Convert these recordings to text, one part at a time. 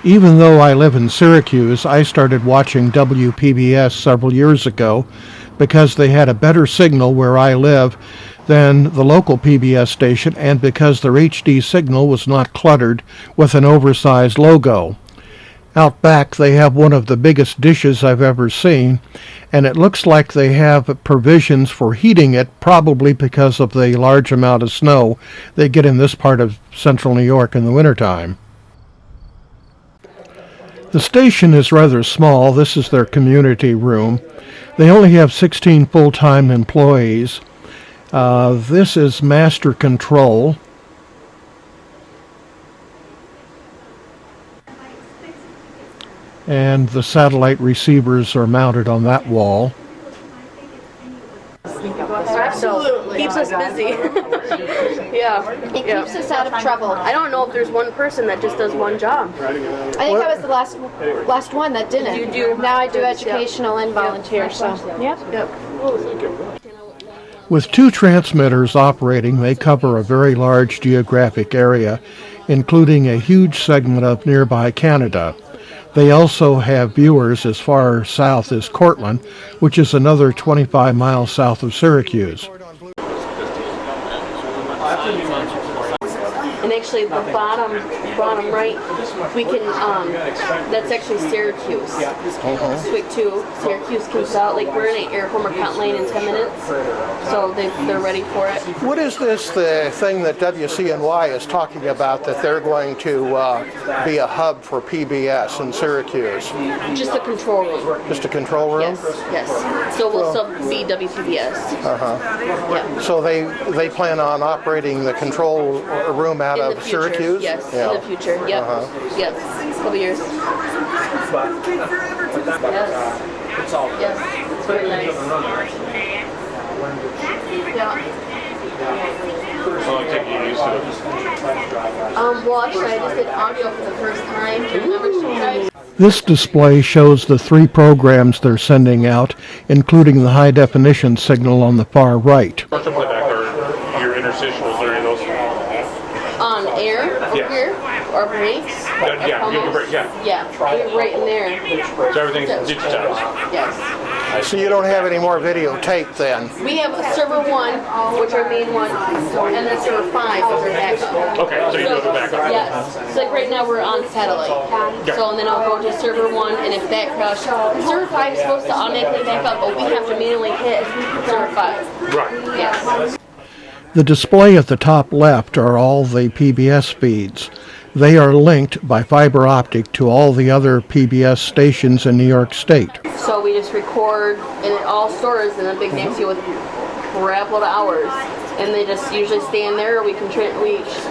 Even though I live in Syracuse, I started watching WPBS several years ago because they had a better signal where I live than the local PBS station, and because their HD signal was not cluttered with an oversized logo. Out back they have one of the biggest dishes I've ever seen, and it looks like they have provisions for heating it, probably because of the large amount of snow they get in this part of central New York in the wintertime. The station is rather small. This is their community room. They only have 16 full-time employees. This is master control. And the satellite receivers are mounted on that wall. Absolutely. Keeps us busy. Yeah. It keeps us out of trouble. I don't know if there's one person that just does one job. I think I was the last one that didn't. You do. Now I do educational and volunteer, so. Yep. With two transmitters operating, they cover a very large geographic area, including a huge segment of nearby Canada. They also have viewers as far south as Cortland, which is another 25 miles south of Syracuse. And actually, the bottom right, we can. That's actually Syracuse. Swig 2, Syracuse comes out. Like we're in an air from Cotton Lane in 10 minutes, so they're ready for it. What is this, the thing that WCNY is talking about, that they're going to be a hub for PBS in Syracuse? Just a control room. Just a control room? Yes. So we'll still be WPBS. Yeah. So they plan on operating the control room out of Syracuse? Yes, in the future. Yep. Yep. Couple years. Yes. Yes. It's very nice. Well, actually, I just did audio for the first time. Do you remember? This display shows the three programs they're sending out, including the high-definition signal on the far right. Your interstitials or any of those? On air over here? Or breaks? Yeah, you can break, yeah. Yeah, right in there. So everything's digitized? Yes. So you don't have any more videotape then? We have server 1, which our main one, and then server 5, which are backup. Okay, so you do the backup. Yes. So like right now we're on satellite. So and then I'll go to server 1, and if that crashes, server 5 is supposed to automatically back up, but we have to manually hit server 5. Right. Yes. The display at the top left are all the PBS feeds. They are linked by fiber optic to all the other PBS stations in New York State. So we just record, and it all stores in a big Nexie with crap load of hours. And they just usually stay in there. We can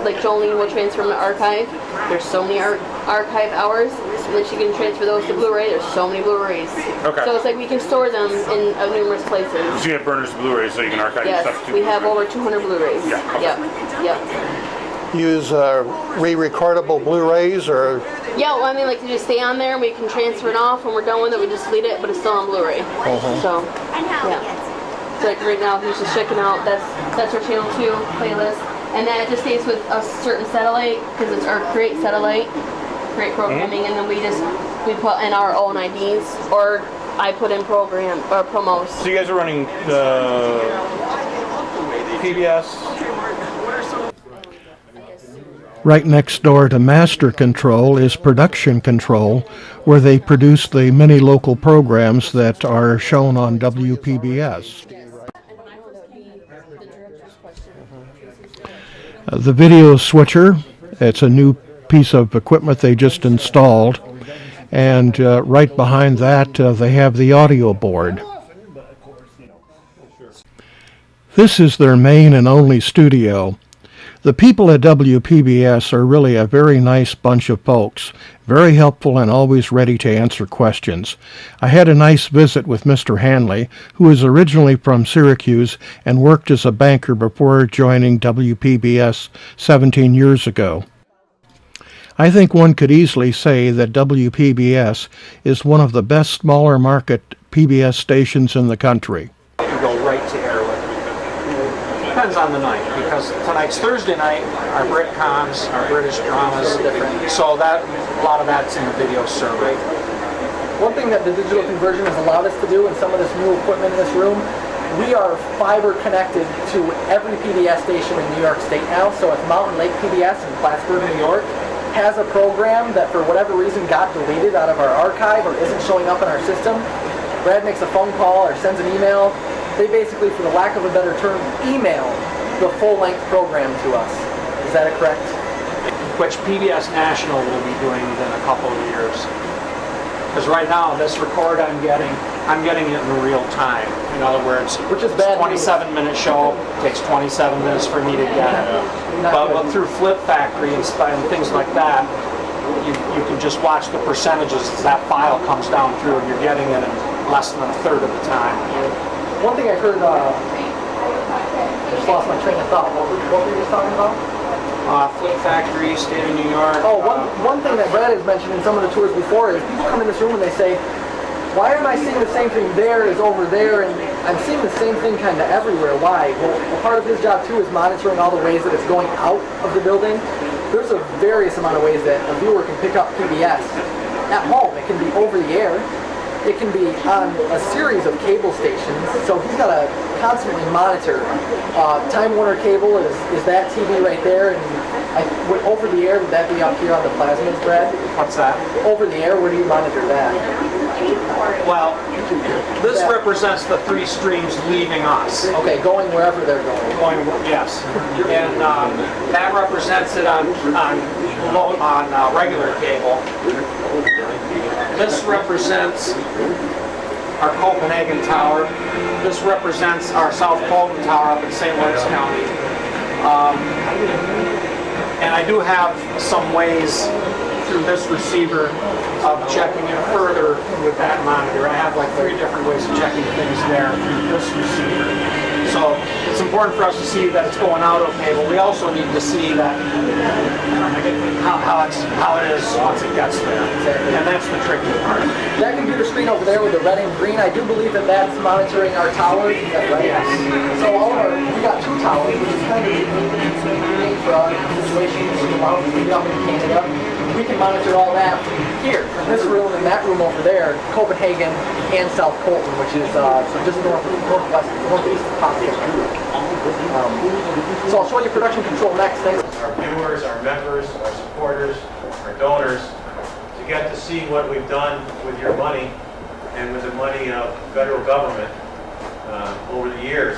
like Jolene will transfer them to archive. There's so many archive hours, and then she can transfer those to Blu-ray. There's so many Blu-rays. Okay. So it's like we can store them in numerous places. So you have burners Blu-rays so you can archive your stuff Yes, too? we have over 200 Blu-rays. Yeah, okay. Yep. Use re-recordable Blu-rays or? Yeah, well, I mean, like, they just stay on there, and we can transfer it off. When we're done with it, we just delete it, but it's still on Blu-ray. So, yeah. So like right now, he's just checking out. That's our channel 2 playlist, and then it just stays with a certain satellite because it's our create satellite, create programming, and then we put in our own IDs, or I put in program or promos. So you guys are running the PBS? Right next door to master control is production control, where they produce the many local programs that are shown on WPBS. The video switcher, it's a new piece of equipment they just installed, and right behind that they have the audio board. This is their main and only studio. The people at WPBS are really a very nice bunch of folks, very helpful and always ready to answer questions. I had a nice visit with Mr. Hanley, who is originally from Syracuse and worked as a banker before joining WPBS 17 years ago. I think one could easily say that WPBS is one of the best smaller market PBS stations in the country. You go right to airway. depends on the night, because tonight's Thursday night, our Britcoms, our British dramas, so that a lot of that's in the video survey. One thing that the digital conversion has allowed us to do, and some of this new equipment in this room, we are fiber connected to every PBS station in New York State now. So if Mountain Lake PBS in Plattsburgh, New York, has a program that for whatever reason got deleted out of our archive or isn't showing up in our system, Brad makes a phone call or sends an email. They basically, for the lack of a better term, email the full-length program to us. Is that correct? Which PBS National will be doing within a couple of years. Because right now, this record I'm getting it in real time. In other words, Which is bad 27-minute show, takes 27 minutes for me to get it. But through Flip Factory and things like that, you can just watch the percentages as that file comes down through, and you're getting it in less than a third of the time. One thing I heard, I just lost my train of thought. What were you just talking about? Flip Factory, State of New York. Oh, one thing that Brad has mentioned in some of the tours before is people come in this room and they say, why am I seeing the same thing there as over there, and I'm seeing the same thing kind of everywhere? Why? Well, part of his job too is monitoring all the ways that it's going out of the building. There's a various amount of ways that a viewer can pick up PBS at home. It can be over the air. It can be on a series of cable stations, so he's got to constantly monitor. Time Warner Cable is that TV right there, and over the air, would that be up here on the plasmids, Brad? What's that? Over the air, where do you monitor that? Well, this represents the 3 streams leaving us. Okay, going wherever they're going. Yes, and that represents it on regular cable. This represents our Copenhagen Tower. This represents our South Colton Tower up in St. Lawrence County. And I do have some ways through this receiver of checking it further with that monitor. I have like 3 different ways of checking things there through this receiver. So it's important for us to see that it's going out okay, but we also need to see that how it is once it gets there. And that's the tricky part. That computer screen over there with the red and green, I do believe that that's monitoring our towers. Is that right? Yes. So we got 2 towers, which is kind of unique for our situation. We up in Canada. We can monitor all that from here, from this room and that room over there, Copenhagen and South Colton, which is just northeast of Potsdam. So I'll show you production control next. Thanks. Our viewers, our members, our supporters, our donors, to get to see what we've done with your money and with the money of federal government over the years.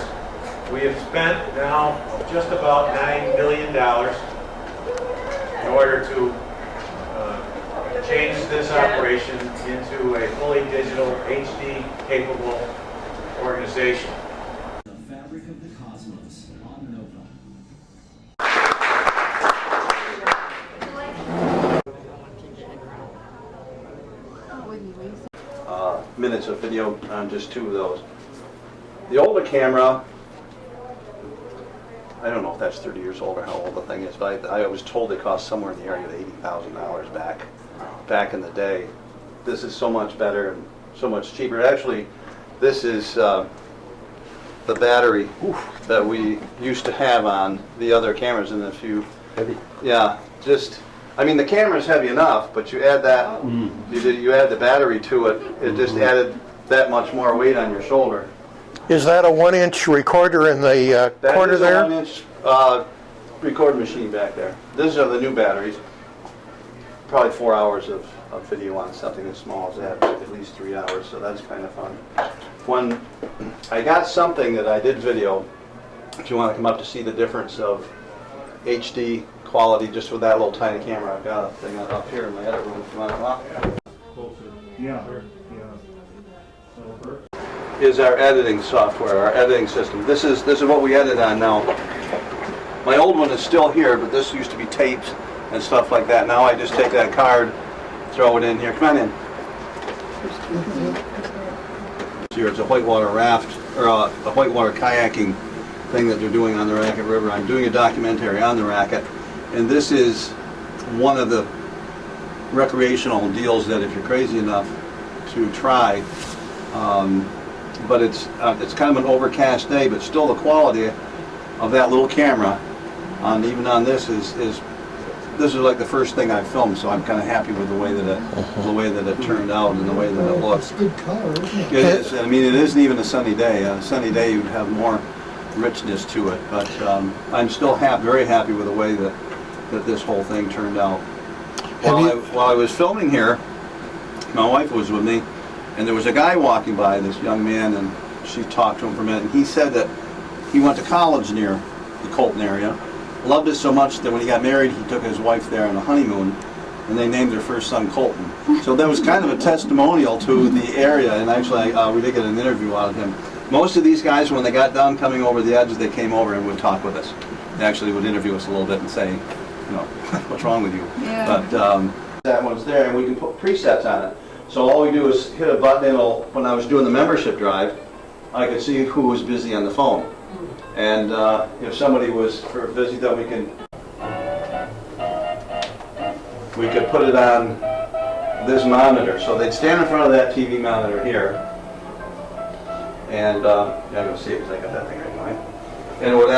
We have spent now just about $9 billion in order to change this operation into a fully digital, HD capable organization. The fabric of the cosmos on Nova. Minutes of video on just 2 of those. The older camera, I don't know if that's 30 years old or how old the thing is, but I was told it cost somewhere in the area of $80,000 back in the day. This is so much better and so much cheaper. Actually, this is the battery that we used to have on the other cameras, and if you, yeah, I mean the camera's heavy enough, but you add that, you add the battery to it, it just added that much more weight on your shoulder. Is that a 1-inch recorder in the corner there? That is a 1-inch record machine back there. These are the new batteries. Probably 4 hours of video on something as small as that, at least 3 hours, so that's kind of fun. When I got something that I did video, if you want to come up to see the difference of HD quality just with that little tiny camera, I've got a thing up here in my edit room if you want to come up. Is our editing software, our editing system. This is what we edit on now. My old one is still here, but this used to be taped and stuff like that. Now I just take that card, throw it in here. Come on in. Here it's a whitewater raft, or a whitewater kayaking thing that they're doing on the Racket River. I'm doing a documentary on the Racket, and this is one of the recreational deals that if you're crazy enough to try, but it's kind of an overcast day, but still the quality of that little camera, even on this, is this is like the first thing I've filmed, so I'm kind of happy with the way that it turned out and the way that it looks. It's good color, isn't it? It is. I mean, it isn't even a sunny day. On a sunny day, you'd have more richness to it. But I'm still very happy with the way that this whole thing turned out. While I was filming here, my wife was with me, and there was a guy walking by, this young man, and she talked to him for a minute, and he said that he went to college near the Colton area, loved it so much that when he got married, he took his wife there on a honeymoon, and they named their first son Colton. So that was kind of a testimonial to the area, and actually we did get an interview out of him. Most of these guys, when they got done coming over the edges, they came over and would talk with us. They actually would interview us a little bit and say, you know, what's wrong with you? Yeah. But that one's there, and we can put presets on it. So all we do is hit a button, and when I was doing the membership drive, I could see who was busy on the phone. And if somebody was busy, then we could put it on this monitor. So they'd stand in front of that TV monitor here, and yeah, I'm gonna see it because I got that thing right now. And it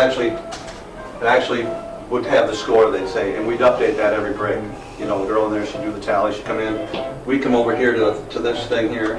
actually would have the score, they'd say, and we'd update that every break. You know, the girl in there, she'd do the tally, she'd come in. We'd come over here to this thing here,